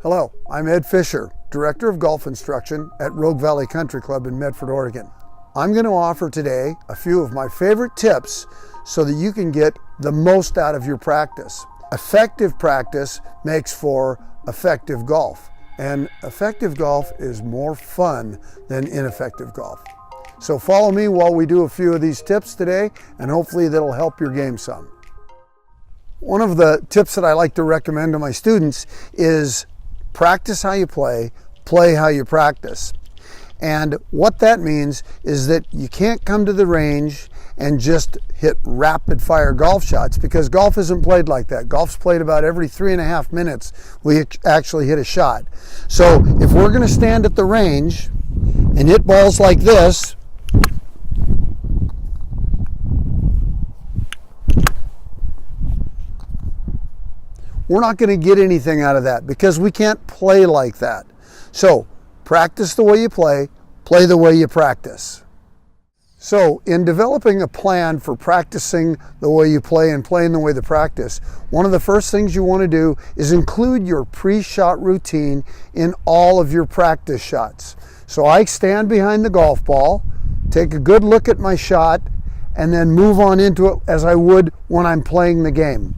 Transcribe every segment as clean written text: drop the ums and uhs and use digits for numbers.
Hello, I'm Ed Fisher, Director of Golf Instruction at Rogue Valley Country Club in Medford, Oregon. I'm going to offer today a few of my favorite tips so that you can get the most out of your practice. Effective practice makes for effective golf, and effective golf is more fun than ineffective golf. So follow me while we do a few of these tips today, and hopefully that'll help your game some. One of the tips that I like to recommend to my students is practice how you play how you practice. And what that means is that you can't come to the range and just hit rapid fire golf shots, because golf isn't played like that. Golf's played about every 3.5 minutes we actually hit a shot. So if we're going to stand at the range and hit balls like this, we're not going to get anything out of that because we can't play like that. So practice the way you play the way you practice. So in developing a plan for practicing the way you play and playing the way you practice, one of the first things you want to do is include your pre-shot routine in all of your practice shots. So I stand behind the golf ball, take a good look at my shot, and then move on into it as I would when I'm playing the game.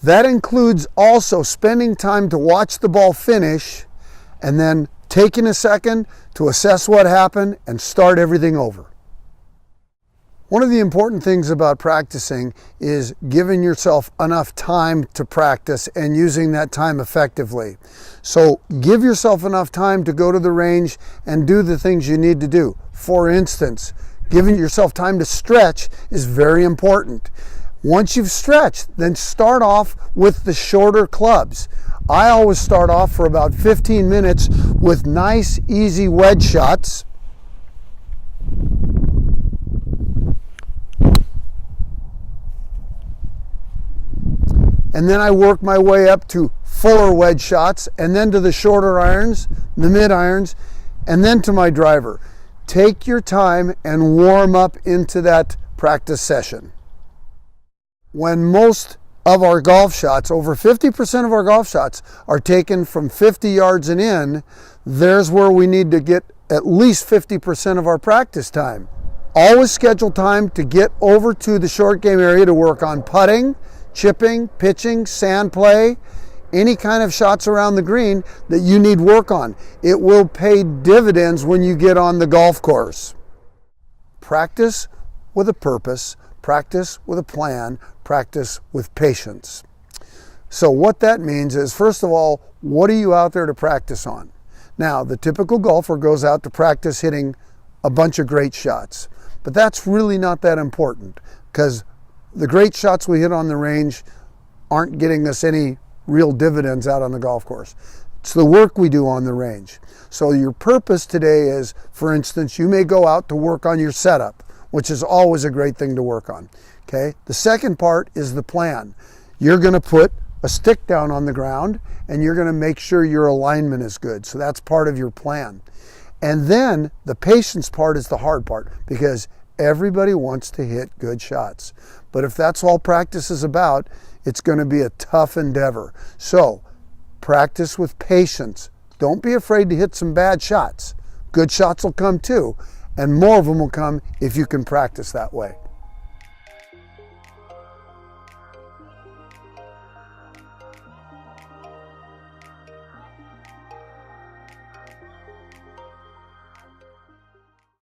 That includes also spending time to watch the ball finish and then taking a second to assess what happened and start everything over. One of the important things about practicing is giving yourself enough time to practice and using that time effectively. So give yourself enough time to go to the range and do the things you need to do. For instance, giving yourself time to stretch is very important. Once you've stretched, then start off with the shorter clubs. I always start off for about 15 minutes with nice, easy wedge shots. And then I work my way up to fuller wedge shots, and then to the shorter irons, the mid irons, and then to my driver. Take your time and warm up into that practice session. When most of our golf shots, over 50% of our golf shots, are taken from 50 yards and in, there's where we need to get at least 50% of our practice time. Always schedule time to get over to the short game area to work on putting, chipping, pitching, sand play, any kind of shots around the green that you need work on. It will pay dividends when you get on the golf course. Practice with a purpose, practice with a plan, practice with patience. So what that means is, first of all, what are you out there to practice on? Now, the typical golfer goes out to practice hitting a bunch of great shots, but that's really not that important, because the great shots we hit on the range aren't getting us any real dividends out on the golf course. It's the work we do on the range. So your purpose today is, for instance, you may go out to work on your setup, which is always a great thing to work on. Okay? The second part is the plan. You're going to put a stick down on the ground and you're going to make sure your alignment is good. So that's part of your plan. And then the patience part is the hard part, because everybody wants to hit good shots. But if that's all practice is about, it's going to be a tough endeavor. So practice with patience. Don't be afraid to hit some bad shots. Good shots will come too, and more of them will come if you can practice that way.